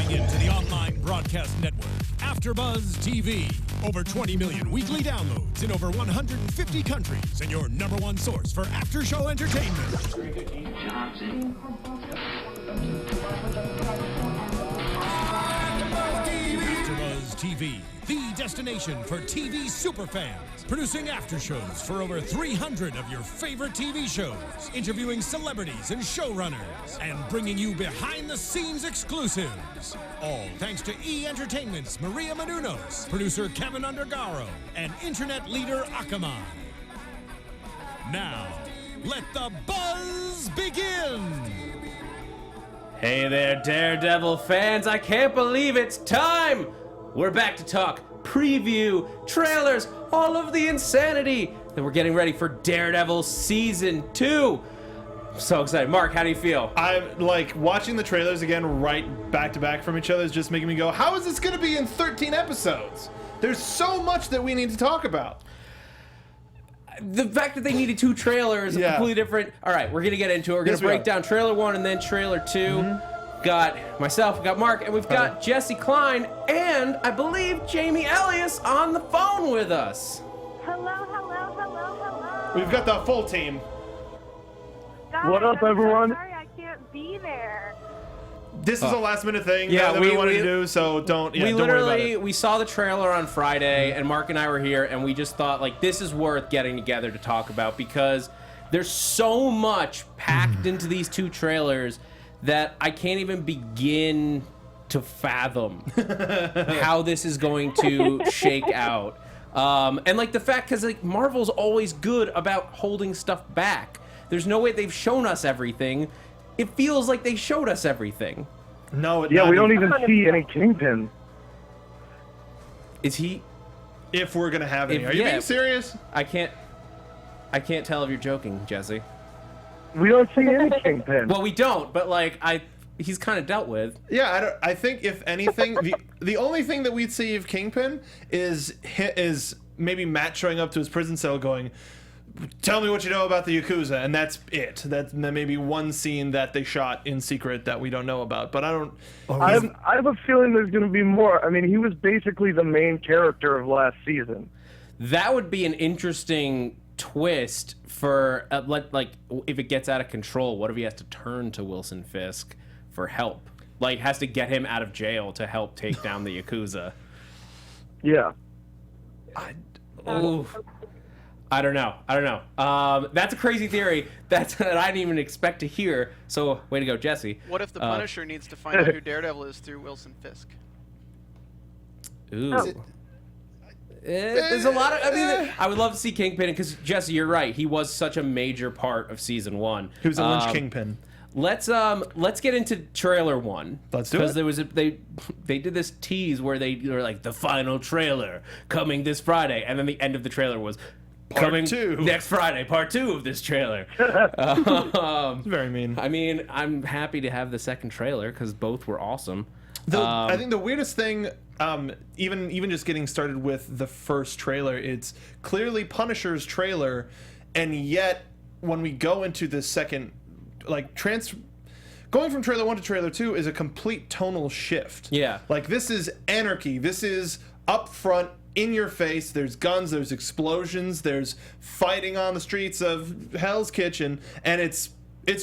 tuning in to the online broadcast network, AFTERBUZZ TV. Over 20 million weekly downloads in over 150 countries, and your number one source for after-show entertainment. AFTERBUZZ TV, the destination for TV superfans. Producing aftershows for over 300 of your favorite TV shows, interviewing celebrities and showrunners, and bringing you behind-the-scenes exclusives. All thanks to E! Entertainment's Maria Menounos, producer Kevin Undergaro, and internet leader Akamai. Now, let the buzz begin! Hey there, Daredevil fans. I can't believe it's time! We're back to talk preview, trailers, all of the insanity that we're getting ready for Daredevil Season 2. I'm so excited. Mark, how do you feel? I'm like watching the trailers again right back to back from each other is just making me go, how is this going to be in 13 episodes? There's so much that we need to talk about. The fact that they needed 2 trailers is completely different. All right, we're going to get into it. We're going to break down trailer 1 and then trailer 2. Mm-hmm. Got myself, we got Mark, and we've got Jesse Klein, and I believe Jamie Elias on the phone with us. Hello. We've got the full team. God, what up, everyone? Sorry, I can't be there. This is a last minute thing that we wanted to do, so don't worry about it. We saw the trailer on Friday, and Mark and I were here, and we just thought, like, this is worth getting together to talk about because there's so much packed into these 2 trailers that I can't even begin to fathom how this is going to shake out. And like the fact, because like Marvel's always good about holding stuff back. There's no way they've shown us everything. It feels like they showed us everything. No, we don't even see any Kingpin. Is he? If we're gonna have any, are you being serious? I can't tell if you're joking, Jesse. We don't see any Kingpin. Well, we don't, but like he's kind of dealt with. Yeah, I think if anything, the only thing that we'd see of Kingpin is maybe Matt showing up to his prison cell going, "Tell me what you know about the Yakuza," and that's it. That's maybe one scene that they shot in secret that we don't know about. But I don't. I have a feeling there's going to be more. I mean, he was basically the main character of last season. That would be an interesting twist for like if it gets out of control. What if he has to turn to Wilson Fisk for help? Like has to get him out of jail to help take down the Yakuza. Yeah. I don't know. That's a crazy theory that I didn't even expect to hear. So way to go, Jesse. What if the Punisher needs to find out who Daredevil is through Wilson Fisk? Ooh. There's a lot of. I mean, I would love to see Kingpin because Jesse, you're right. He was such a major part of season 1. He was a lynch kingpin. Let's get into trailer 1. Let's do it. Because there was they did this tease where they were like the final trailer coming this Friday, and then the end of the trailer was coming next Friday, part 2 of this trailer. Very mean. I mean, I'm happy to have the second trailer because both were awesome. I think the weirdest thing, even just getting started with the first trailer, it's clearly Punisher's trailer, and yet when we go into the second, like going from trailer 1 to trailer 2 is a complete tonal shift. Yeah. Like this is anarchy. This is up front, in your face. There's guns. There's explosions. There's fighting on the streets of Hell's Kitchen, and it's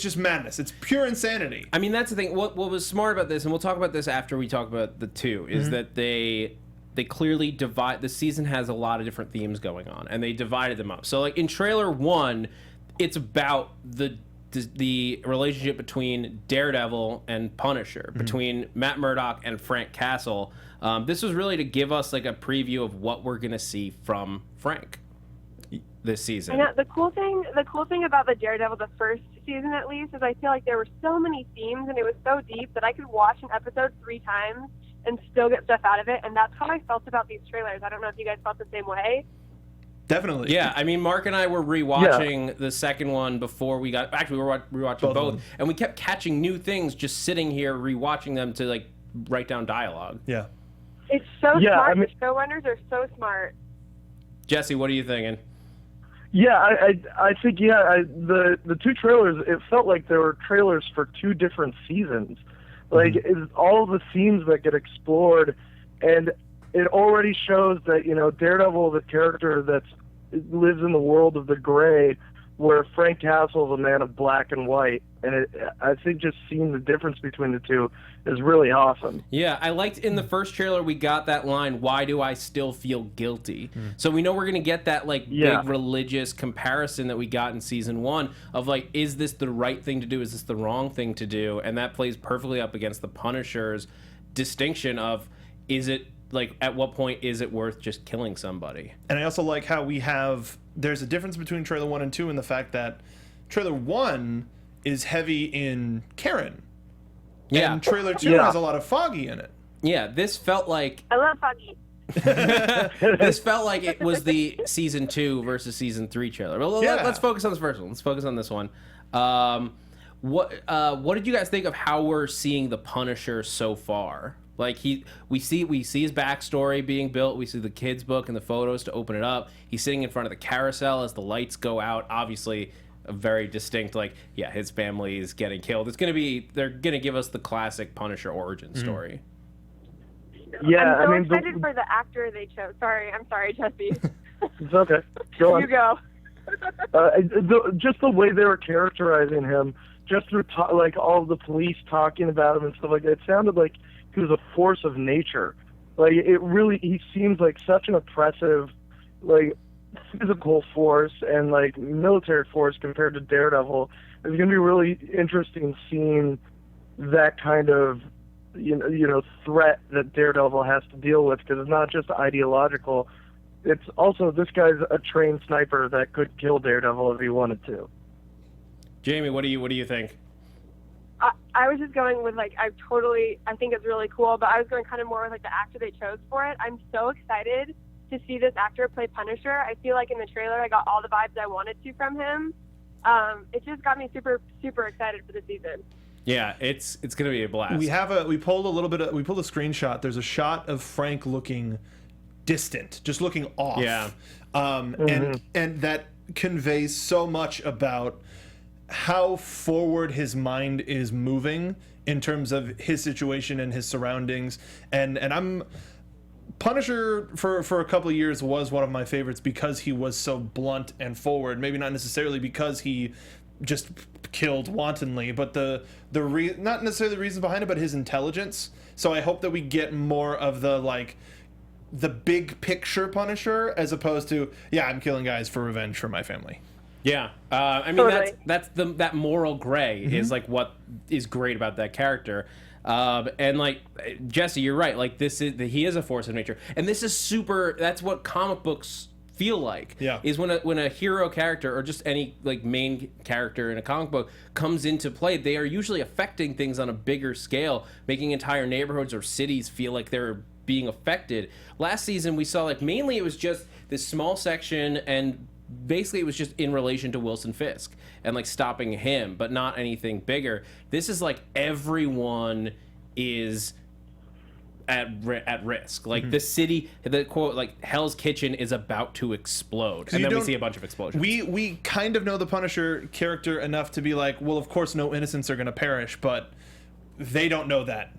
just madness. It's pure insanity. I mean, that's the thing. What was smart about this, and we'll talk about this after we talk about the 2, is that they clearly divide. The season has a lot of different themes going on, and they divided them up. So, like in trailer 1, it's about the relationship between Daredevil and Punisher, between Matt Murdock and Frank Castle. This was really to give us like a preview of what we're gonna see from Frank this season. I know, the cool thing about the Daredevil, the first season at least, is I feel like there were so many themes and it was so deep that I could watch an episode 3 times and still get stuff out of it, and that's how I felt about these trailers. I don't know if you guys felt the same way. Definitely. Yeah, I mean, Mark and I were rewatching the second one before we got. Actually, we were rewatching both, and we kept catching new things just sitting here rewatching them to like write down dialogue. Yeah. It's so smart. I mean, the showrunners are so smart. Jesse, what are you thinking? Yeah, I think the 2 trailers. It felt like there were trailers for 2 different seasons. Like, it's all the scenes that get explored, and it already shows that, you know, Daredevil is a character that lives in the world of the gray, where Frank Castle is a man of black and white. And I think just seeing the difference between the two is really awesome. Yeah, I liked in the first trailer we got that line, "Why do I still feel guilty?" So we know we're going to get that big religious comparison that we got in season 1 of like, is this the right thing to do? Is this the wrong thing to do? And that plays perfectly up against the Punisher's distinction of, is it like, at what point is it worth just killing somebody? And I also like how there's a difference between trailer 1 and 2 in the fact that trailer 1 is heavy in Karen. Yeah. And trailer 2 has a lot of Foggy in it. Yeah, this felt like... I love Foggy. This felt like it was the season 2 versus season 3 trailer. Well, let's focus on this first one. Let's focus on this one. What did you guys think of how we're seeing the Punisher so far? Like, we see his backstory being built. We see the kids' book and the photos to open it up. He's sitting in front of the carousel as the lights go out. Obviously, a very distinct, like, yeah, his family is getting killed. They're gonna give us the classic Punisher origin story. Yeah, I'm so excited for the actor they chose. I'm sorry, Jesse. It's okay. Go on. You go. Just the way they were characterizing him, just through like all the police talking about him and stuff like that, it sounded like he was a force of nature. Like, he seems like such an oppressive, like, physical force and like military force compared to Daredevil. It's going to be really interesting seeing that kind of you know threat that Daredevil has to deal with, because it's not just ideological. It's also, this guy's a trained sniper that could kill Daredevil if he wanted to. Jamie, what do you think? I was just going with, like, I think it's really cool, but I was going kind of more with, like, the actor they chose for it. I'm so excited to see this actor play Punisher. I feel like in the trailer I got all the vibes I wanted to from him. It just got me super, super excited for the season. Yeah, it's going to be a blast. We pulled a screenshot. There's a shot of Frank looking distant, just looking off. Yeah. And that conveys so much about how forward his mind is moving in terms of his situation and his surroundings. And Punisher for a couple of years was one of my favorites because he was so blunt and forward. Maybe not necessarily because he just killed wantonly, but not necessarily the reasons behind it, but his intelligence. So I hope that we get more of the big picture Punisher, as opposed to, I'm killing guys for revenge for my family. Yeah, I mean, totally. that's that moral gray is like what is great about that character. And like Jesse, you're right. Like, he is a force of nature, and this is super. That's what comic books feel like. Yeah. Is when a hero character or just any like main character in a comic book comes into play, they are usually affecting things on a bigger scale, making entire neighborhoods or cities feel like they're being affected. Last season we saw like mainly it was just this small section, and basically it was just in relation to Wilson Fisk and like stopping him, but not anything bigger. This is like everyone is at risk. Like the city, the quote, like Hell's Kitchen is about to explode, and then we see a bunch of explosions. We kind of know the Punisher character enough to be like, well, of course no innocents are going to perish, but they don't know that.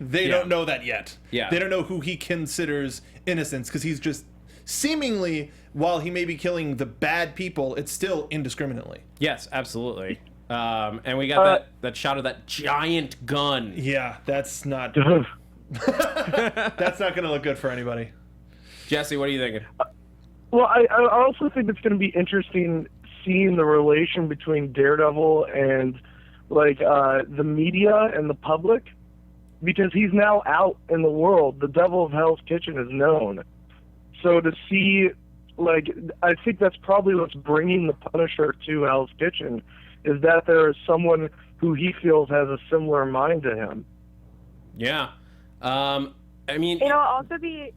They don't know that yet. Yeah. They don't know who he considers innocents, because he's just seemingly, while he may be killing the bad people, it's still indiscriminately. Yes, absolutely. And we got that shot of that giant gun. Yeah, that's not that's not going to look good for anybody. Jesse, what are you thinking? Well, I also think it's going to be interesting seeing the relation between Daredevil and like the media and the public, because he's now out in the world. The Devil of Hell's Kitchen is known. So to see, like, I think that's probably what's bringing the Punisher to Hell's Kitchen, is that there is someone who he feels has a similar mind to him. Yeah. I mean... It'll also be...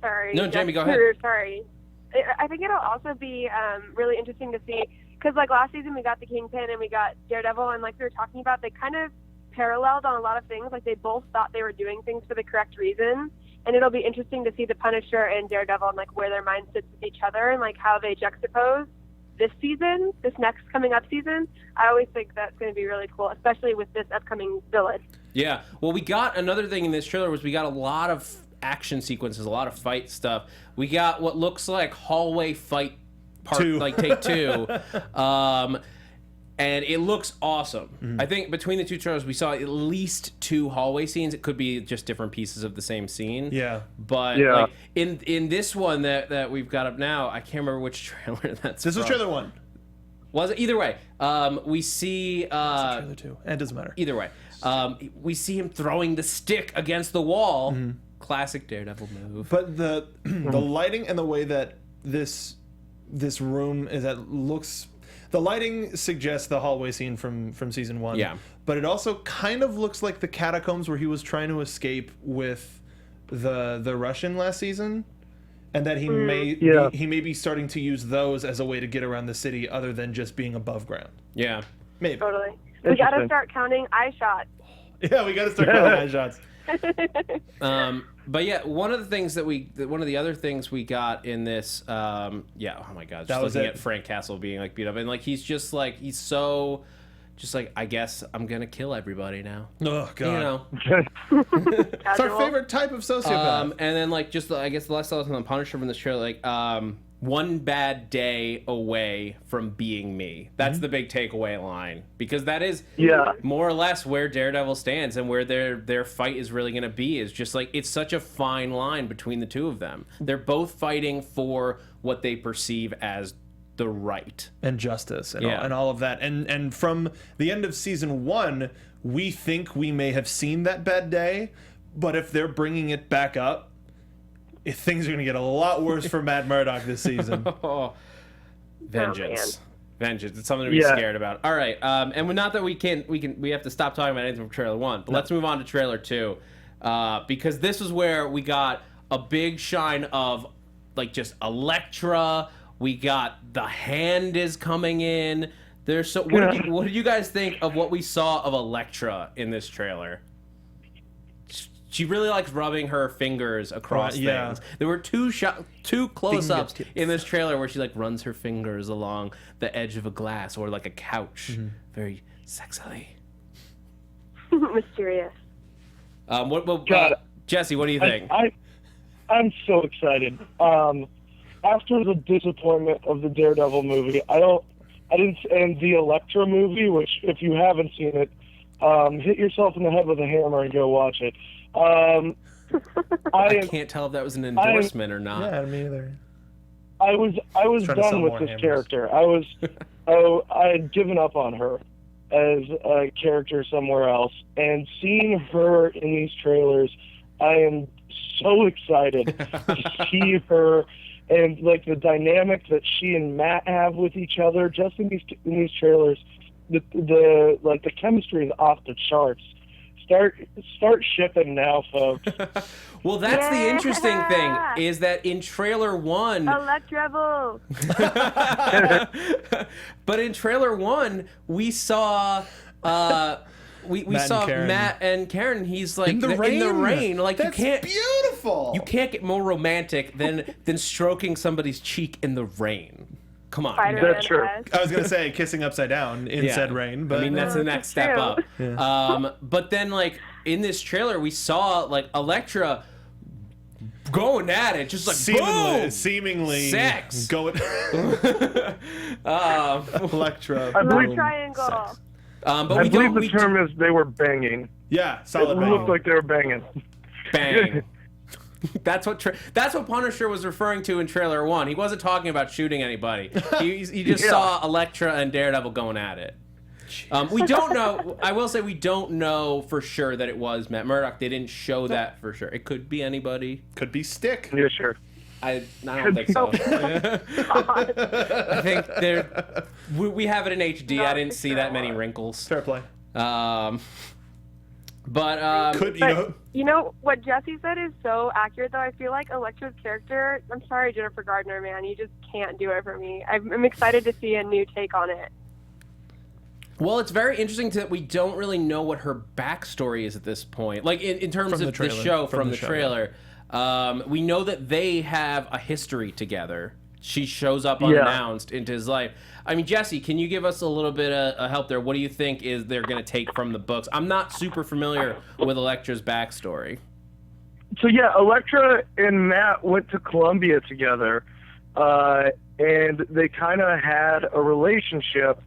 Sorry. No, Jamie, go ahead. Sorry. I think it'll also be really interesting to see, because, like, last season we got the Kingpin and we got Daredevil, and like we were talking about, they kind of paralleled on a lot of things. Like, they both thought they were doing things for the correct reason. And it'll be interesting to see the Punisher and Daredevil and like where their mind sits with each other and like how they juxtapose this season, this next coming up season. I always think that's going to be really cool, especially with this upcoming villain. Yeah. Well, we got another thing in this trailer was we got a lot of action sequences, a lot of fight stuff. We got what looks like hallway fight part, like take 2. And it looks awesome. I think between the two trailers, we saw at least 2 hallway scenes. It could be just different pieces of the same scene. Yeah. But like in this one that we've got up now, I can't remember which trailer that's This was from. trailer 1. Was it? Either way, we see... trailer 2. It doesn't matter. Either way. We see him throwing the stick against the wall. Classic Daredevil move. But the lighting and the way that this room is that looks... The lighting suggests the hallway scene from season 1. Yeah. But it also kind of looks like the catacombs where he was trying to escape with the Russian last season, and that he may be starting to use those as a way to get around the city other than just being above ground. Yeah. Maybe. Totally. We got to start counting eye shots. Yeah, we got to start counting eye shots. But yeah, one of the other things we got in this, oh my god, just looking at Frank Castle being like beat up, and like he's so, just like, I guess I'm gonna kill everybody now. Oh god, you know, it's our favorite type of sociopath. And then like just I guess the last thought on the Punisher from this trailer, like one bad day away from being me. That's the big takeaway line, because that is more or less where Daredevil stands and where their fight is really going to be. Is just like, it's such a fine line between the two of them. They're both fighting for what they perceive as the right and justice and all of that. And from the end of season 1, we think we may have seen that bad day, but if they're bringing it back up, things are going to get a lot worse for Matt Murdock this season. Vengeance. Vengeance. It's something to be scared about. All right. And not that we have to stop talking about anything from trailer 1, but let's move on to trailer 2. Because this is where we got a big shine of like just Elektra. We got the Hand is coming in. What did you guys think of what we saw of Elektra in this trailer? She really likes rubbing her fingers across things. There were two close-ups in this trailer where she like runs her fingers along the edge of a glass or like a couch, very sexily. Mysterious. Jesse, what do you think? I'm so excited. After the disappointment of the Daredevil movie, and the Elektra movie, which if you haven't seen it, hit yourself in the head with a hammer and go watch it. I can't tell if that was an endorsement or not. Yeah, me either. I was done with this character. I had given up on her as a character somewhere else, and seeing her in these trailers, I am so excited to see her and like the dynamic that she and Matt have with each other. Just in these trailers, the chemistry is off the charts. Start shipping now, folks. Well, that's the interesting thing, is that in trailer 1... Electreble! But in trailer 1, we saw... we saw Matt and Karen. He's like in the rain. Like, that's beautiful. You can't get more romantic than stroking somebody's cheek in the rain. Come on. That's true. I was going to say kissing upside down in said rain, but I mean, that's the next step up. Yeah. But then, like, in this trailer, we saw, like, Elektra going at it, just like, seemingly sex. Going Elektra. I believe triangle. But I believe the term is they were banging. Yeah, solid banging. It looked like they were banging. Bang. That's what Punisher was referring to in trailer 1. He wasn't talking about shooting anybody. He just saw Elektra and Daredevil going at it. We don't know. I will say we don't know for sure that it was Matt Murdock. They didn't show that for sure. It could be anybody. Could be Stick. Yeah, sure. I don't think so. I think we have it in HD. I didn't see that many wrinkles. Fair play. You know what Jesse said is so accurate, though. I feel like Elektra's character, I'm sorry, Jennifer Gardner, man, you just can't do it for me. I'm excited to see a new take on it. Well, it's very interesting that we don't really know what her backstory is at this point. Like, in terms of the show, from the trailer. We know that they have a history together. she shows up unannounced into his life. I mean, Jesse, can you give us a little bit of help there? What do you think is they're going to take from the books? I'm not super familiar with Elektra's backstory. So yeah, Elektra and Matt went to Columbia together, and they kind of had a relationship.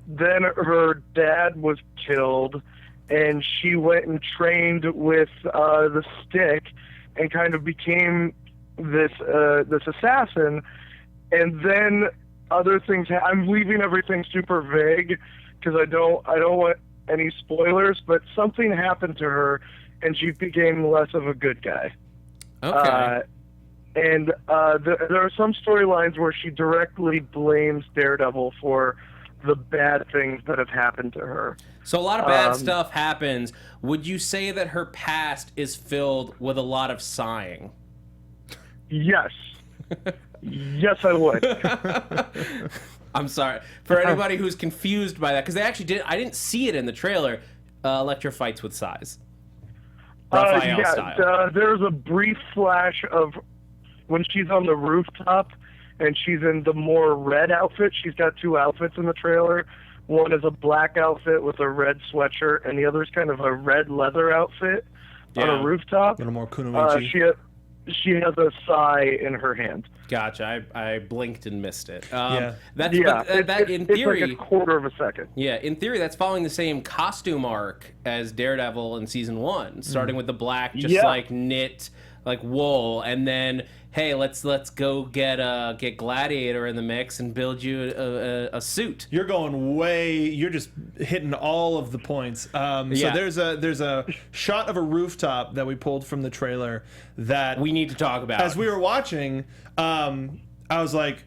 Then her dad was killed, and she went and trained with the Stick, and kind of became this assassin. And then other things. I'm leaving everything super vague because I don't want any spoilers. But something happened to her, and she became less of a good guy. Okay. And there are some storylines where she directly blames Daredevil for the bad things that have happened to her. So a lot of bad stuff happens. Would you say that her past is filled with a lot of sighing? Yes. Yes, I would. I'm sorry. For anybody who's confused by that, because they actually I didn't see it in the trailer, Elektra fights with sighs. Raphael style. There's a brief flash of when she's on the rooftop and she's in the more red outfit. She's got two outfits in the trailer. One is a black outfit with a red sweatshirt, and the other is kind of a red leather outfit on a rooftop. A little more kunoichi. She has a sigh in her hand. Gotcha. I blinked and missed it. Yeah. That in theory, it's like a quarter of a second. Yeah, in theory, that's following the same costume arc as Daredevil in season 1, starting with the black, like knit, like wool, and then hey, let's go get Gladiator in the mix and build you a suit. You're just hitting all of the points. So there's a shot of a rooftop that we pulled from the trailer that we need to talk about. As we were watching, I was like,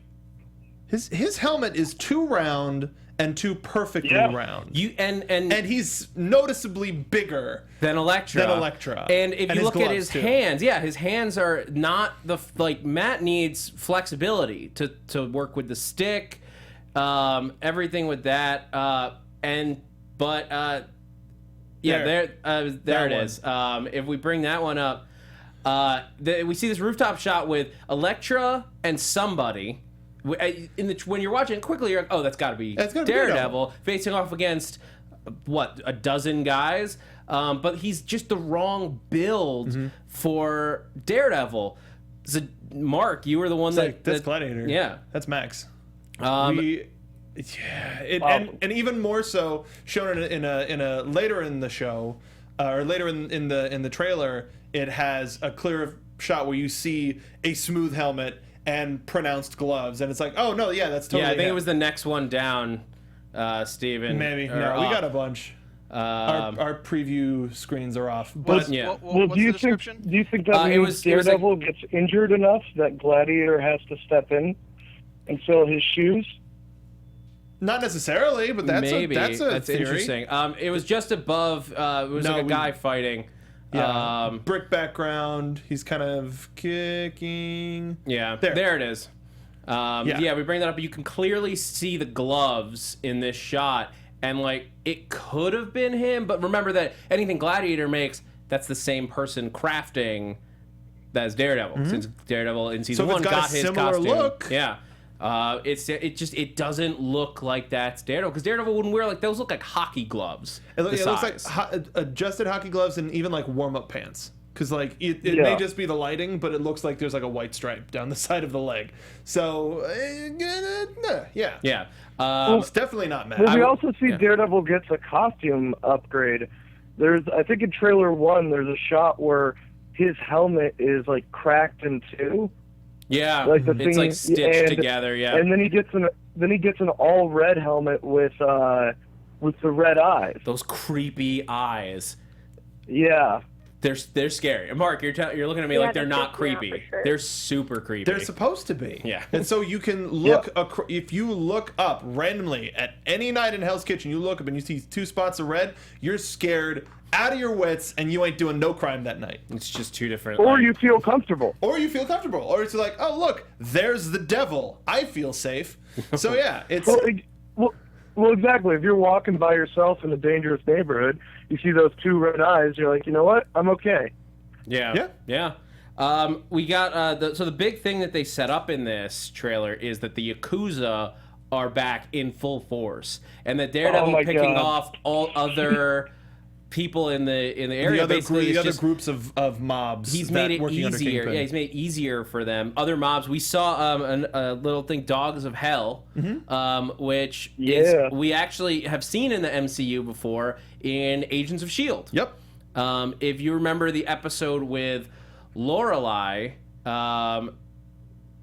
his helmet is too round and too perfectly round. And he's noticeably bigger than Elektra. And if you look at his hands, his hands are not Matt needs flexibility to work with the stick, everything with that. There it is. If we bring that one up, we see this rooftop shot with Elektra and somebody. When you're watching it quickly, you're like, oh, that's got to be Daredevil facing off against, a dozen guys? But he's just the wrong build for Daredevil. So, Mark, you were the one that's Gladiator. Yeah. That's Max. And even more so shown in a later in the show, or later in the trailer, it has a clear shot where you see a smooth helmet and pronounced gloves, and it's like, oh no, that's totally. Yeah, I think it was the next one down, Steven. Maybe no, we got a bunch. Our preview screens are off, but do you think that means Daredevil gets injured enough that Gladiator has to step in and fill his shoes? Not necessarily, but that's maybe that's theory. Interesting. It was just above. It was like a guy fighting. Yeah, brick background. He's kind of kicking. Yeah, there it is. We bring that up, but you can clearly see the gloves in this shot, and it could have been him. But remember that anything Gladiator makes, that's the same person crafting as Daredevil. Since Daredevil in season 1 got his costume. Look. Yeah. It doesn't look like that's Daredevil, because Daredevil wouldn't wear those look like hockey gloves. It looks like adjusted hockey gloves and even warm-up pants, because it may just be the lighting, but it looks like there's a white stripe down the side of the leg. So it's definitely not Matt. Well, we also see Daredevil gets a costume upgrade. I think in trailer 1 there's a shot where his helmet is cracked in two. Yeah, it's stitched together. Yeah, and then he gets an all red helmet with the red eyes. Those creepy eyes. Yeah, they're scary. Mark, you're looking at me like they're not creepy. Sure. They're super creepy. They're supposed to be. Yeah, and so you can look if you look up randomly at any night in Hell's Kitchen, you look up and you see 2 spots of red, you're scared out of your wits, and you ain't doing no crime that night. It's just 2 different. Or you feel comfortable. Or it's like, oh look, there's the devil. I feel safe. So it's. Well, exactly. If you're walking by yourself in a dangerous neighborhood, you see those 2 red eyes. You're like, you know what? I'm okay. Yeah. We got the big thing that they set up in this trailer is that the Yakuza are back in full force, and that Daredevil picking off all other people in the area. The other groups of mobs. He's made it easier. Yeah, he's made it easier for them. Other mobs. We saw a little thing, Dogs of Hell, which is we actually have seen in the MCU before in Agents of S.H.I.E.L.D. Yep. If you remember the episode with Lorelei, where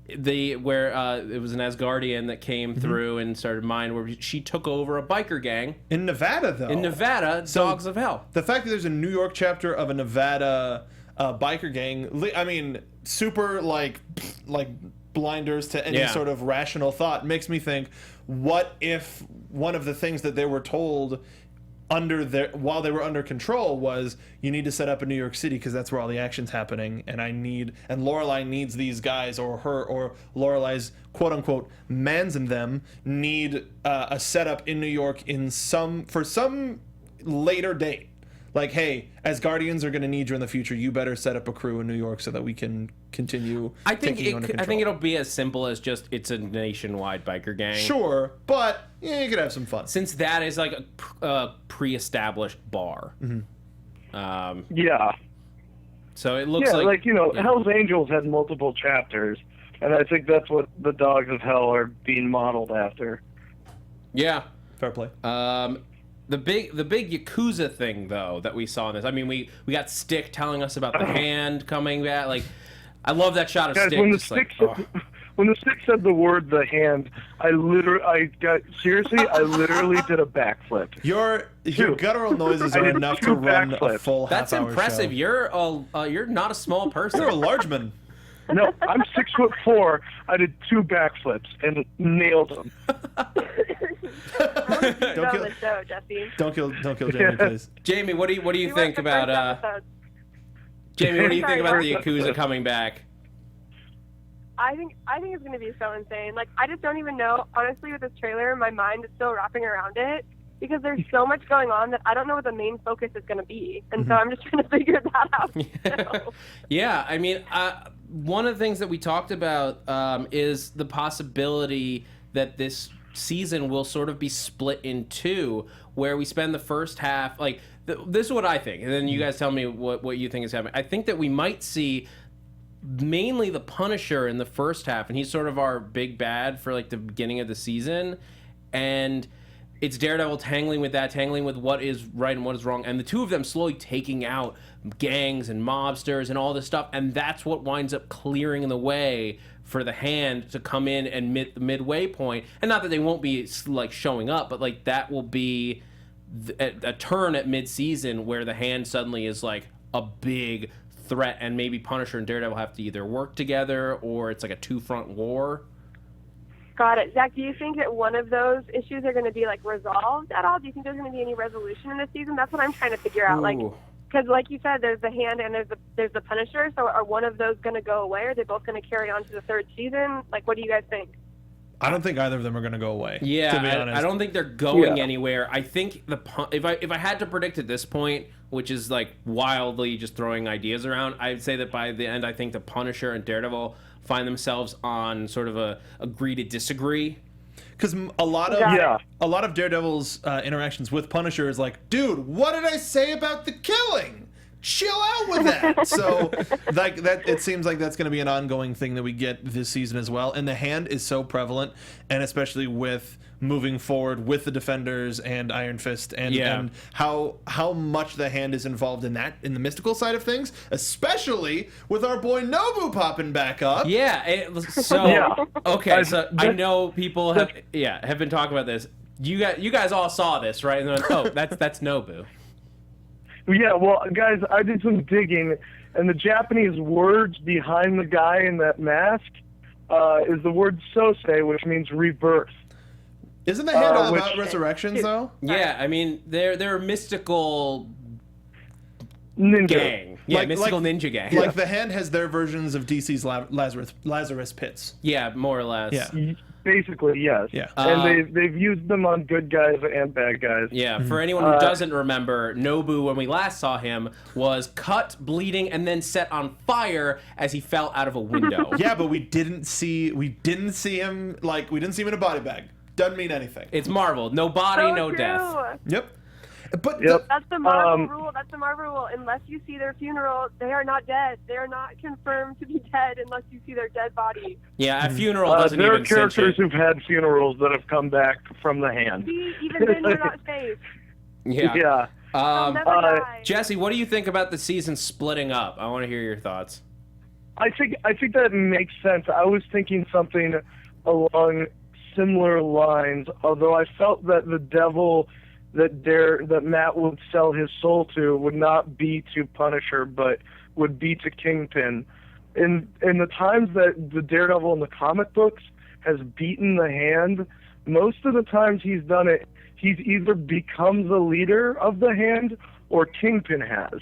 it was an Asgardian that came through and started mine, where she took over a biker gang in Nevada, though. In Nevada, Dogs of Hell. The fact that there's a New York chapter of a Nevada biker gang, I mean, super like blinders to any sort of rational thought, makes me think, what if one of the things that they were told while they were under control was, you need to set up in New York City because that's where all the action's happening, and Lorelei needs these guys, or Lorelei's quote unquote mans and them need a setup in New York for some later date. Like, hey, as Guardians are going to need you in the future, you better set up a crew in New York so that we can continue. I think it'll be as simple as just it's a nationwide biker gang. Sure, but you could have some fun. Since that is like a pre-established bar. Yeah. So it looks Hell's Angels had multiple chapters, and I think that's what the Dogs of Hell are being modeled after. Yeah. Fair play. The big Yakuza thing, though, that we saw in this. I mean, we got Stick telling us about the hand coming back. Like, I love that shot of Stick. When the Stick said the word "the hand," I literally did a backflip. Your guttural noises are enough to run a full half-hour show. That's impressive. You're not a small person. You're a large man. No, I'm 6'4". I did 2 backflips and nailed them. Don't kill Jamie, please. Jamie, what do you think about Jamie? What do you think about the Yakuza coming back? I think it's going to be so insane. Like, I just don't even know. Honestly, with this trailer, my mind is still wrapping around it because there's so much going on that I don't know what the main focus is going to be, and so I'm just trying to figure that out. Yeah, I mean, one of the things that we talked about is the possibility that this season will sort of be split in two, where we spend the first half, like, this is what I think, and then you guys tell me what you think is happening. I think that we might see mainly the Punisher in the first half, and he's sort of our big bad for, like, the beginning of the season, and it's Daredevil tangling with what is right and what is wrong, and the two of them slowly taking out gangs and mobsters and all this stuff, and that's what winds up clearing the way for the Hand to come in and the midway point. And not that they won't be, like, showing up, but, like, that will be a turn at mid-season where the Hand suddenly is, like, a big threat, and maybe Punisher and Daredevil have to either work together or it's like a two-front war. Got it. Zach, do you think that one of those issues are going to be, like, resolved at all? Do you think there's going to be any resolution in this season? That's what I'm trying to figure out. Like, because, like you said, there's the Hand and there's the Punisher. So are one of those going to go away? Are they both going to carry on to the third season? Like, what do you guys think? I don't think either of them are going to go away. Yeah, to be honest. I don't think they're going anywhere. I think if I had to predict at this point, which is, like, wildly just throwing ideas around, I'd say that by the end, I think the Punisher and Daredevil find themselves on sort of a agree to disagree. Because a lot of Daredevil's interactions with Punisher is like, dude, what did I say about the killing? Chill out with that. So, like, that, it seems like that's going to be an ongoing thing that we get this season as well. And the Hand is so prevalent, and especially with moving forward with the Defenders and Iron Fist, and how much the Hand is involved in that, in the mystical side of things, especially with our boy Nobu popping back up. Yeah. Okay. So I know people have been talking about this. You guys all saw this, right? And they're like, oh, that's Nobu. Yeah, well, guys, I did some digging, and the Japanese words behind the guy in that mask is the word Sosei, which means rebirth. Isn't the Hand all about resurrections, though? Yeah, I mean, they're a mystical ninja gang. Yeah, mystical ninja gang. Like, the Hand has their versions of DC's Lazarus Pits. Yeah, more or less. Yeah. Basically, yes. Yeah. And they've used them on good guys and bad guys. Yeah, for anyone who doesn't remember, Nobu, when we last saw him, was cut, bleeding, and then set on fire as he fell out of a window. Yeah, but we didn't see him we didn't see him in a body bag. Doesn't mean anything. It's Marvel. No body, So no true. death. Yep. But That's the Marvel rule. That's the Marvel rule. Unless you see their funeral, they are not dead. They are not confirmed to be dead unless you see their dead body. Yeah, a funeral doesn't there are even cinch characters it. who've had funerals that have come back from the hand. See, even then you're not safe. Yeah. Yeah. They'll never die. Jesse, what do you think about the season splitting up? I want to hear your thoughts. I think that makes sense. I was thinking something along similar lines, although I felt that the devil that Matt would sell his soul to would not be to Punisher, but would be to Kingpin. In the times that the Daredevil in the comic books has beaten the hand, most of the times he's done it, he's either become the leader of the hand or Kingpin has.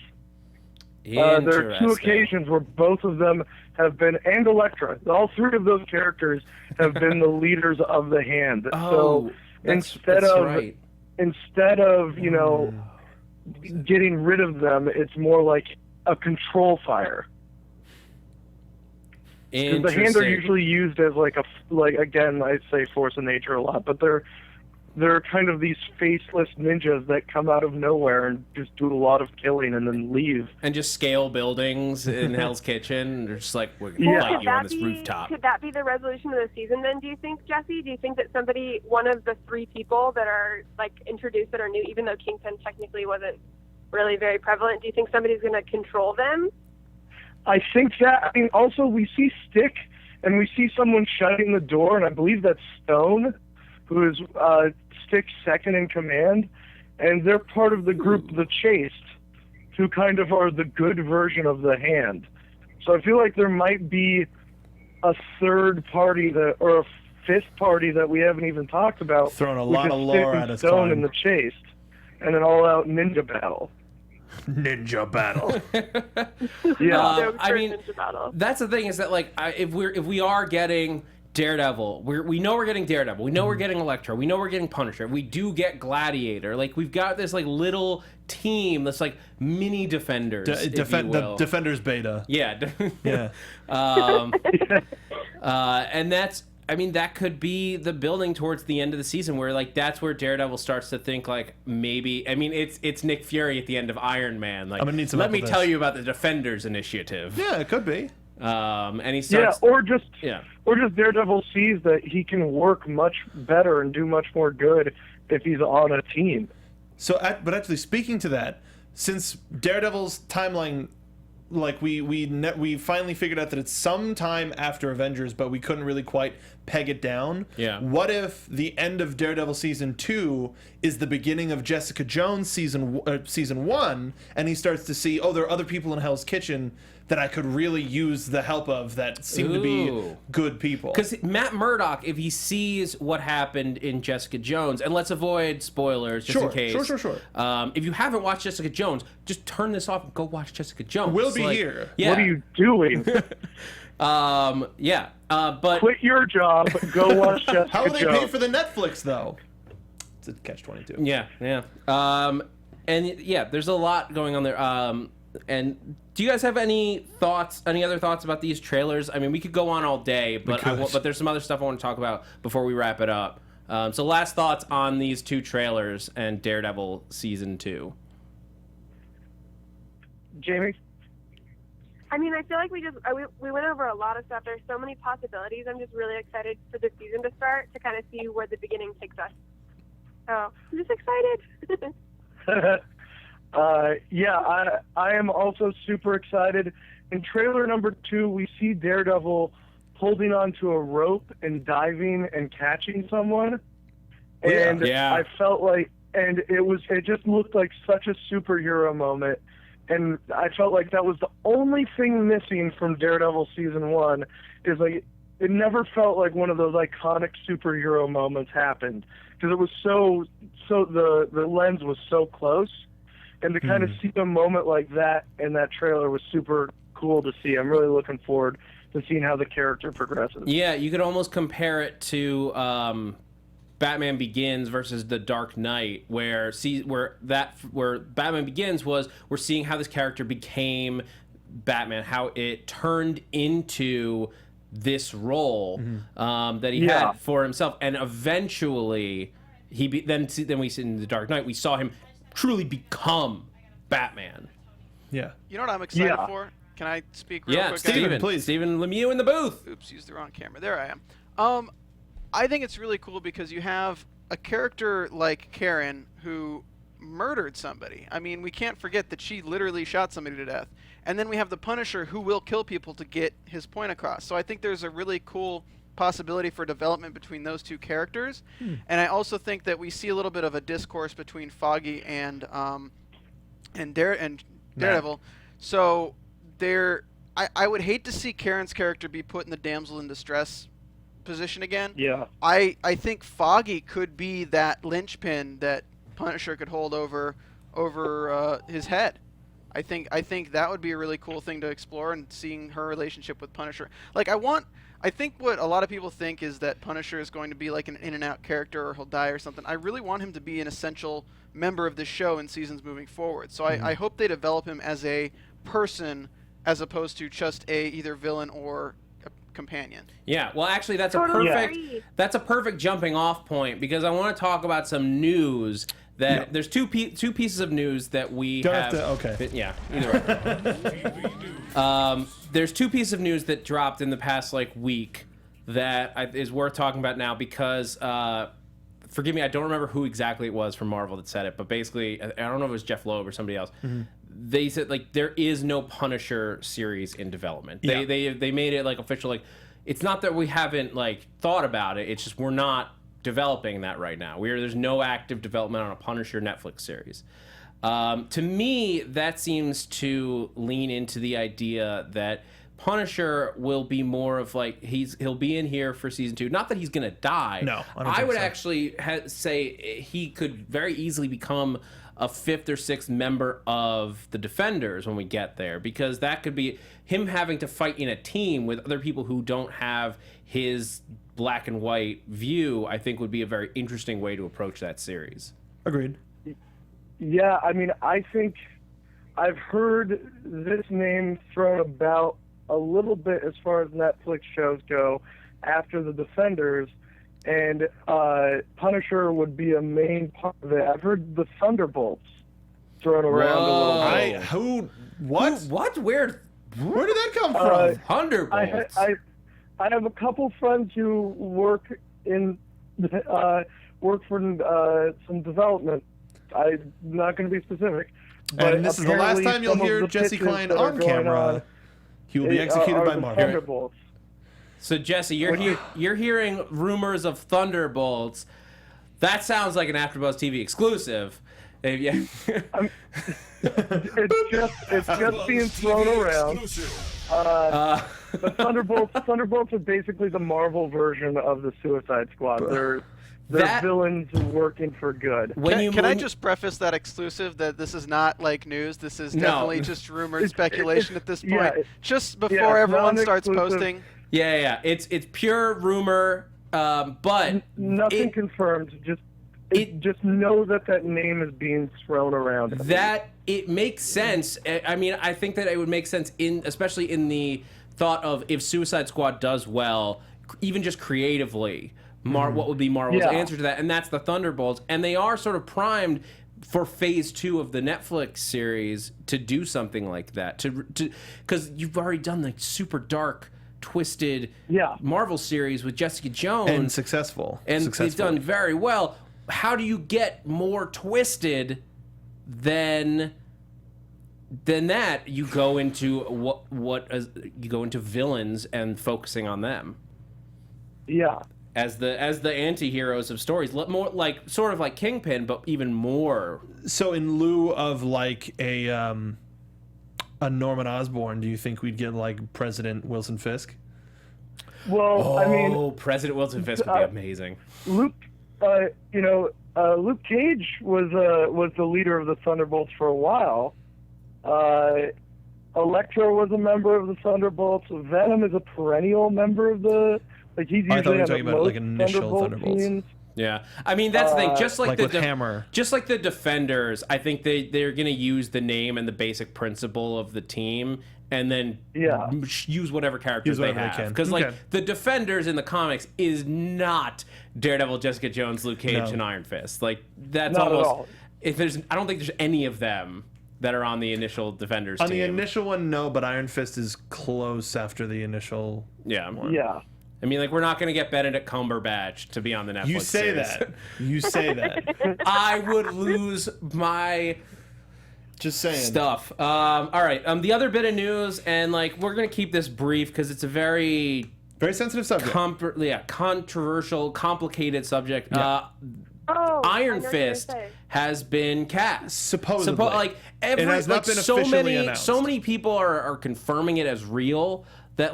There are two occasions where both of them have been, and Elektra, all three of those characters have been the leaders of the hand. So instead of getting rid of them, it's more like a control fire. Because the hand are usually used as again, I say force of nature a lot, but they're kind of these faceless ninjas that come out of nowhere and just do a lot of killing and then leave. And just scale buildings in Hell's Kitchen. They're just like, we're going to fight you on this rooftop. Could that be the resolution of the season then, do you think, Jesse? Do you think that one of the three people that are introduced that are new, even though Kingpin technically wasn't really very prevalent, do you think somebody's going to control them? I think that. I mean, also we see Stick and we see someone shutting the door, and I believe that's Stone, who is Stick's second in command, and they're part of the group, the Chaste, who kind of are the good version of the hand. So I feel like there might be a third party or a fifth party that we haven't even talked about. Throwing a lot of lore at us. Stone and the Chaste, and an all-out ninja battle. Ninja battle. Yeah. I mean, Ninja battle. that's the thing is that if we are getting Daredevil, we know we're getting Daredevil, we know we're getting Elektra, we know we're getting Punisher, we do get Gladiator. We've got this little team that's mini Defenders, the Defenders beta. Yeah. Yeah. And that could be the building towards the end of the season where that's where Daredevil starts to think maybe, it's Nick Fury at the end of Iron Man. I'm gonna need some let help me with tell this. you about the Defenders initiative. Yeah, it could be. And he starts. Or just Daredevil sees that he can work much better and do much more good if he's on a team. So, but actually, speaking to that, since Daredevil's timeline, we finally figured out that it's sometime after Avengers, but we couldn't really quite peg it down. Yeah. What if the end of Daredevil season 2 is the beginning of Jessica Jones season 1, and he starts to see, there are other people in Hell's Kitchen that I could really use the help of that seem to be good people. Because Matt Murdock, if he sees what happened in Jessica Jones, and let's avoid spoilers just in case. Sure. If you haven't watched Jessica Jones, just turn this off and go watch Jessica Jones. We'll be here. Yeah. What are you doing? But Quit your job, go watch Jessica How will they Jones. pay for the Netflix, though? It's a catch-22. Yeah. There's a lot going on there. And do you guys have any other thoughts about these trailers? I mean, we could go on all day, but but there's some other stuff I want to talk about before we wrap it up. So last thoughts on these two trailers and Daredevil season 2. Jamie? I mean, I feel like we went over a lot of stuff. There's so many possibilities. I'm just really excited for the season to start to kind of see where the beginning takes us. So I'm just excited. I am also super excited. In trailer number 2, we see Daredevil holding onto a rope and diving and catching someone. And I felt it just looked like such a superhero moment. And I felt like that was the only thing missing from Daredevil season 1 is it never felt like one of those iconic superhero moments happened because it was the lens was so close. And to kind of see a moment like that in that trailer was super cool to see. I'm really looking forward to seeing how the character progresses. Yeah, you could almost compare it to Batman Begins versus The Dark Knight, where Batman Begins was we're seeing how this character became Batman, how it turned into this role that he had for himself, and eventually then we see in The Dark Knight we saw him truly become Batman. Yeah. You know what I'm excited for? Can I speak real quick? Steven, please. Steven Lemieux in the booth. Oops, used the wrong camera. There I am. I think it's really cool because you have a character like Karen who murdered somebody. I mean, we can't forget that she literally shot somebody to death. And then we have the Punisher who will kill people to get his point across. So I think there's a really cool possibility for development between those two characters. And I also think that we see a little bit of a discourse between Foggy and Daredevil. So I would hate to see Karen's character be put in the damsel in distress position again. Yeah. I think Foggy could be that linchpin that Punisher could hold over his head. I think that would be a really cool thing to explore, and seeing her relationship with Punisher. Like I think what a lot of people think is that Punisher is going to be like an in and out character, or he'll die or something. I really want him to be an essential member of the show in seasons moving forward. So I hope they develop him as a person as opposed to just a either villain or a companion. Yeah, well, actually, that's a perfect jumping off point, because I want to talk about some news that there's two pieces of news that we have. Yeah, either way. There's two pieces of news that dropped in the past week that is worth talking about now, because forgive me, I don't remember who exactly it was from Marvel that said it, but basically, I don't know if it was Jeff Loeb or somebody else. They said there is no Punisher series in development. They made it official. It's not that we haven't thought about it. It's just we're not developing that right now. There's no active development on a Punisher Netflix series. To me, that seems to lean into the idea that Punisher will be more of he'll be in here for season 2. Not that he's gonna die. No, I would actually say he could very easily become a 5th or 6th member of the Defenders when we get there, because that could be him having to fight in a team with other people who don't have his black and white view. I think would be a very interesting way to approach that series. Agreed. Yeah, I mean, I think I've heard this name thrown about a little bit as far as Netflix shows go after the Defenders, and Punisher would be a main part of it. I've heard the Thunderbolts thrown around a little bit. What? Where did that come from? Thunderbolts. I have a couple friends who work for some development. I'm not going to be specific. But and this is the last time you'll hear Jesse Klein on camera. He will be executed by Marvel. Thunderbolts. So Jesse, you're hearing rumors of Thunderbolts. That sounds like an AfterBuzz TV exclusive. Yeah. it's just being thrown around. But Thunderbolts are basically the Marvel version of the Suicide Squad. They're villains working for good. Can I just preface that exclusive that this is not news? This is definitely just rumored speculation at this point. Yeah, just before everyone starts posting. Yeah. It's pure rumor, but nothing confirmed. Just know that name is being thrown around. It makes sense. I mean, I think that it would make sense especially in the thought of if Suicide Squad does well, even just creatively. What would be Marvel's answer to that? And that's the Thunderbolts. And they are sort of primed for phase 2 of the Netflix series to do something like that. Because you've already done super dark, twisted Marvel series with Jessica Jones. And successful. And they've done very well. How do you get more twisted than that? You go into you go into villains and focusing on them. Yeah. As the anti-heroes of stories, more sort of like Kingpin, but even more. So in lieu of a Norman Osborn, do you think we'd get President Wilson Fisk? Well, I mean, President Wilson Fisk would be amazing. Luke Cage was the leader of the Thunderbolts for a while, Electro was a member of the Thunderbolts. Venom is a perennial member of the. Like he's I thought usually we were on talking the about, like, most initial Thunderbolts. teams. Yeah, I mean that's the thing. Just like, with Hammer, just like the Defenders, I think they're gonna use the name and the basic principle of the team, and then use whatever characters they have. Because like the Defenders in the comics is not Daredevil, Jessica Jones, Luke Cage, and Iron Fist. Like that's Not almost. at all. If there's, I don't think there's any of them that are on the initial Defenders on team. the initial one, no, but Iron Fist is close after the initial one. Yeah. I mean, like, we're not going to get Benedict Cumberbatch to be on the Netflix You say series. that. You say that. I would lose my Just saying. stuff. All right. The other bit of news, and, like, we're going to keep this brief because it's a very sensitive subject. Controversial, complicated subject. Yeah. Iron Fist has been cast. Supposedly. It has not been officially announced. So many people are confirming it as real that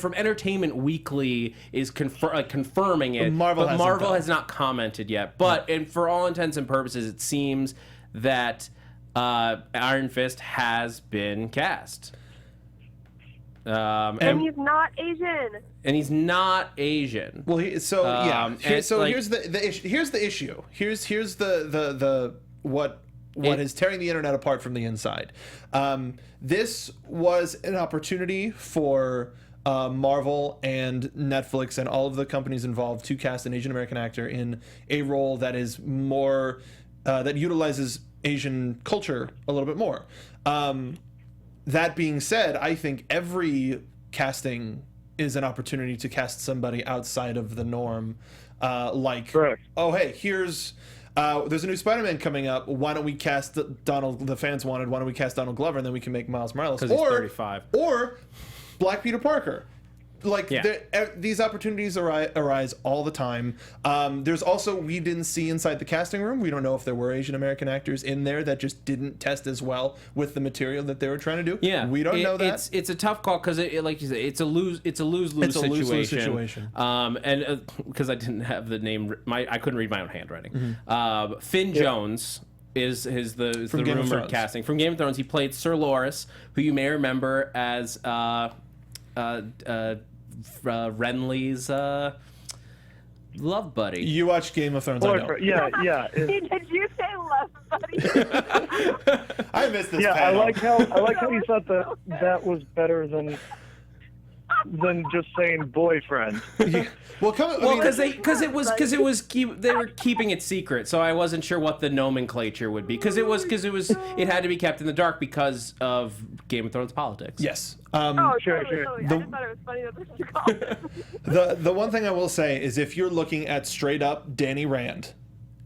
from Entertainment Weekly is confirming it. Marvel has not commented yet. But and for all intents and purposes, it seems that Iron Fist has been cast. And he's not Asian. And he's not Asian. Well, here's the issue. Here's the issue. Here's the what is tearing the internet apart from the inside. This was an opportunity for Marvel and Netflix and all of the companies involved to cast an Asian American actor in a role that is more that utilizes Asian culture a little bit more. That being said, I think every casting is an opportunity to cast somebody outside of the norm. Correct. Oh, hey, there's a new Spider-Man coming up. Why don't we cast Donald? The fans wanted. Why don't we cast Donald Glover and then we can make Miles Morales? Because he's 35. Or Black Peter Parker. These opportunities arise all the time. There's also, we didn't see inside the casting room. We don't know if there were Asian American actors in there that just didn't test as well with the material that they were trying to do. Yeah, we don't know that. It's a tough call because like you said, it's a lose situation. And because I didn't have the name, I couldn't read my own handwriting. Finn Jones is the rumored casting from Game of Thrones. He played Sir Loras, who you may remember as Renly's love buddy. You watch Game of Thrones, I know. Yeah. Did you say love buddy? I missed this. Yeah, panel. I like how you thought that was better than just saying boyfriend. Because they were keeping it secret, so I wasn't sure what the nomenclature would be. Because it had to be kept in the dark because of Game of Thrones politics. Yes. Sure. Totally. I just thought it was funny that this was called. The one thing I will say is if you're looking at straight up Danny Rand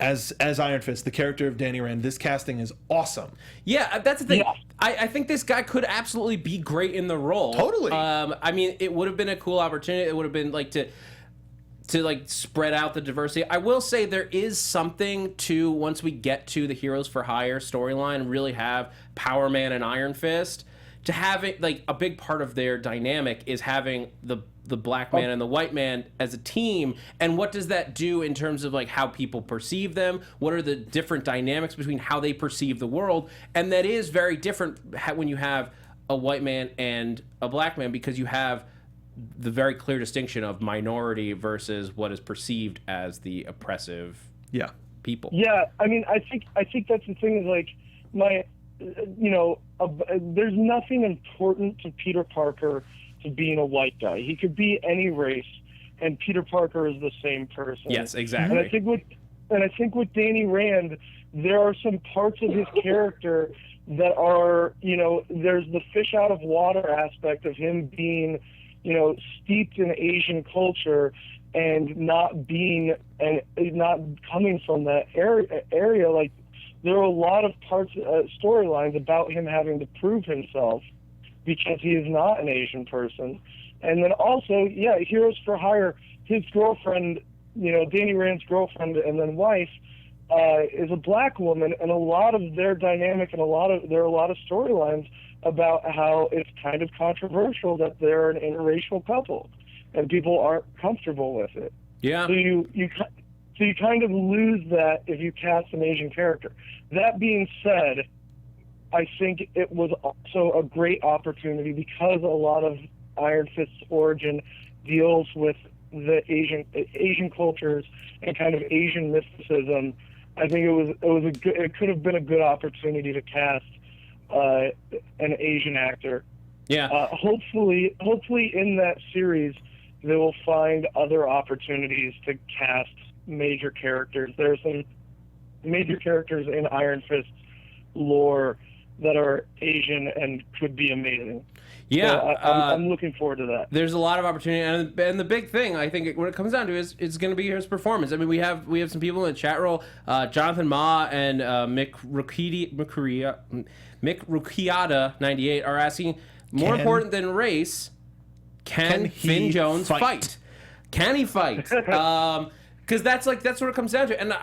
as Iron Fist, the character of Danny Rand, this casting is awesome. Yeah, that's the thing. Yeah. I think this guy could absolutely be great in the role. Totally. I mean, it would have been a cool opportunity. It would have been like to spread out the diversity. I will say there is something to, once we get to the Heroes for Hire storyline, really have Power Man and Iron Fist, to have it, like, a big part of their dynamic is having the black man and the white man as a team. And what does that do in terms of, like, how people perceive them? What are the different dynamics between how they perceive the world? And that is very different when you have a white man and a black man, because you have the very clear distinction of minority versus what is perceived as the oppressive people. Yeah, I mean, I think that's the thing is, like, there's nothing important to Peter Parker to being a white guy. He could be any race, and Peter Parker is the same person. Yes, exactly. And I think with Danny Rand, there are some parts of his character that are, there's the fish out of water aspect of him being, steeped in Asian culture and not being and not coming from that area. Like, there are a lot of storylines about him having to prove himself because he is not an Asian person. And then also, Heroes for Hire, his girlfriend, Danny Rand's girlfriend and then wife, is a black woman, and a lot of their dynamic and there are a lot of storylines about how it's kind of controversial that they're an interracial couple, and people aren't comfortable with it. Yeah. So you kind of lose that if you cast an Asian character. That being said, I think it was also a great opportunity because a lot of Iron Fist's origin deals with the Asian cultures and kind of Asian mysticism. I think it could have been a good opportunity to cast an Asian actor. Yeah. Hopefully in that series they will find other opportunities to cast major characters. There are some major characters in Iron Fist's lore that are Asian and could be amazing. Yeah, so I'm looking forward to that. There's a lot of opportunity, and the big thing I think what it comes down to is it's going to be his performance. I mean, we have some people in the chat roll, Jonathan Ma and Mick Rukiata 98 are asking, more important than race, can Finn Jones fight? Can he fight? Because that's what it comes down to, and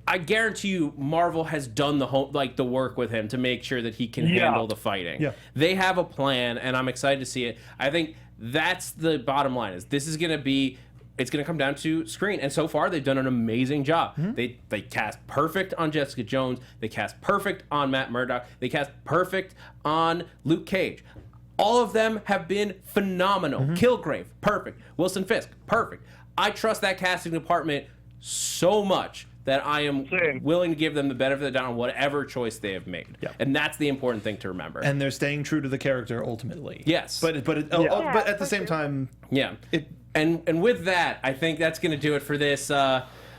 I guarantee you, Marvel has done the work with him to make sure that he can handle the fighting. Yeah. They have a plan, and I'm excited to see it. I think that's the bottom line. It's going to come down to screen, and so far they've done an amazing job. Mm-hmm. They cast perfect on Jessica Jones. They cast perfect on Matt Murdock. They cast perfect on Luke Cage. All of them have been phenomenal. Mm-hmm. Kilgrave, perfect. Wilson Fisk, perfect. I trust that casting department so much that I am willing to give them the benefit of the doubt on whatever choice they have made. Yeah. And that's the important thing to remember. And they're staying true to the character ultimately. Yes. But at the same time, and with that, I think that's going to do it for this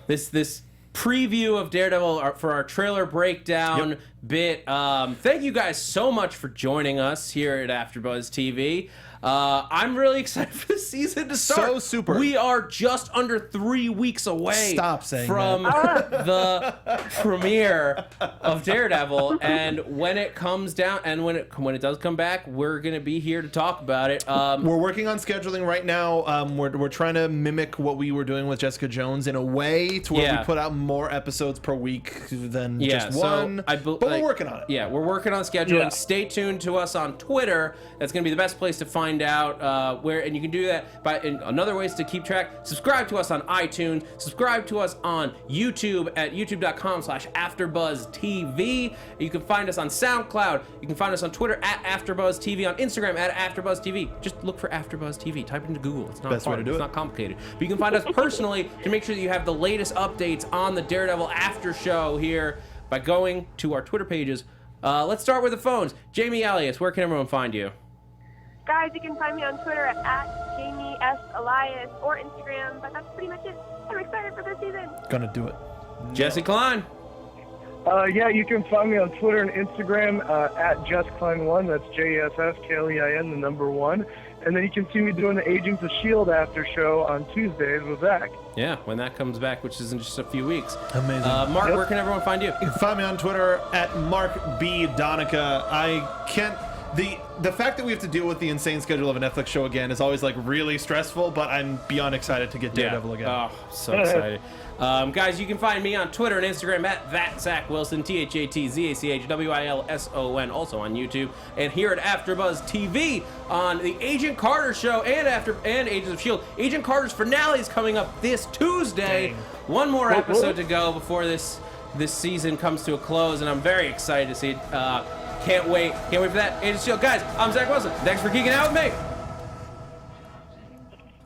this preview of Daredevil for our trailer breakdown bit. Thank you guys so much for joining us here at AfterBuzz TV. I'm really excited for the season to start. So super. We are just under 3 weeks away from the premiere of Daredevil, and when it comes down, and when it does come back, we're gonna be here to talk about it. We're working on scheduling right now. We're trying to mimic what we were doing with Jessica Jones in a way to where we put out more episodes per week than just one. But we're working on it. Yeah, we're working on scheduling. Yeah. Stay tuned to us on Twitter. That's gonna be the best place to find out where, and you can do that by another ways to keep track. Subscribe to us on iTunes. Subscribe to us on YouTube at youtube.com/AfterBuzzTV. You can find us on SoundCloud. You can find us on Twitter at AfterBuzzTV, on Instagram at AfterBuzzTV. Just look for AfterBuzz TV. Type it into Google. It's not best hard. Way to do it's it. Not complicated. But you can find us personally to make sure that you have the latest updates on the Daredevil after show here by going to our Twitter pages. Let's start with the phones. Jamie Elias, where can everyone find you? Guys, you can find me on Twitter at Jamie S. Elias or Instagram, but that's pretty much it. I'm excited for this season. Gonna do it. Jesse Klein. You can find me on Twitter and Instagram at JessKlein1. That's JessKlein, the number 1. And then you can see me doing the Agents of S.H.I.E.L.D. after show on Tuesdays with Zach. Yeah, when that comes back, which is in just a few weeks. Amazing. Mark, where can everyone find you? You can find me on Twitter at Mark B. Donica. I can't... The fact that we have to deal with the insane schedule of a Netflix show again is always like really stressful, but I'm beyond excited to get Daredevil again. Oh, so excited. Guys, you can find me on Twitter and Instagram at @ZachWilson, ThatZachWilson, also on YouTube, and here at AfterBuzz TV on the Agent Carter show and Agents of S.H.I.E.L.D. Agent Carter's finale is coming up this Tuesday. Dang. One more episode to go before this season comes to a close, and I'm very excited to see it. Can't wait for that. Agents of S.H.I.E.L.D. Guys, I'm Zach Wilson. Thanks for geeking out with me.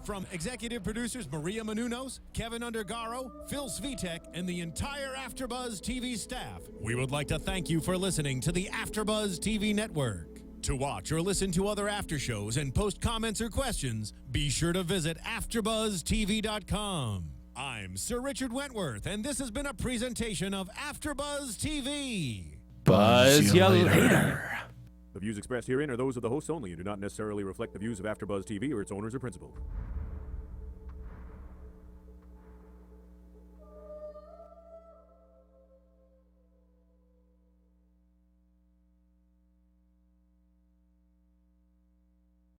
From executive producers Maria Menounos, Kevin Undergaro, Phil Svitek, and the entire AfterBuzz TV staff, we would like to thank you for listening to the AfterBuzz TV network. To watch or listen to other after shows and post comments or questions, be sure to visit AfterBuzzTV.com. I'm Sir Richard Wentworth, and this has been a presentation of AfterBuzz TV. Buzz you later. The views expressed herein are those of the hosts only and do not necessarily reflect the views of AfterBuzz TV or its owners or principals.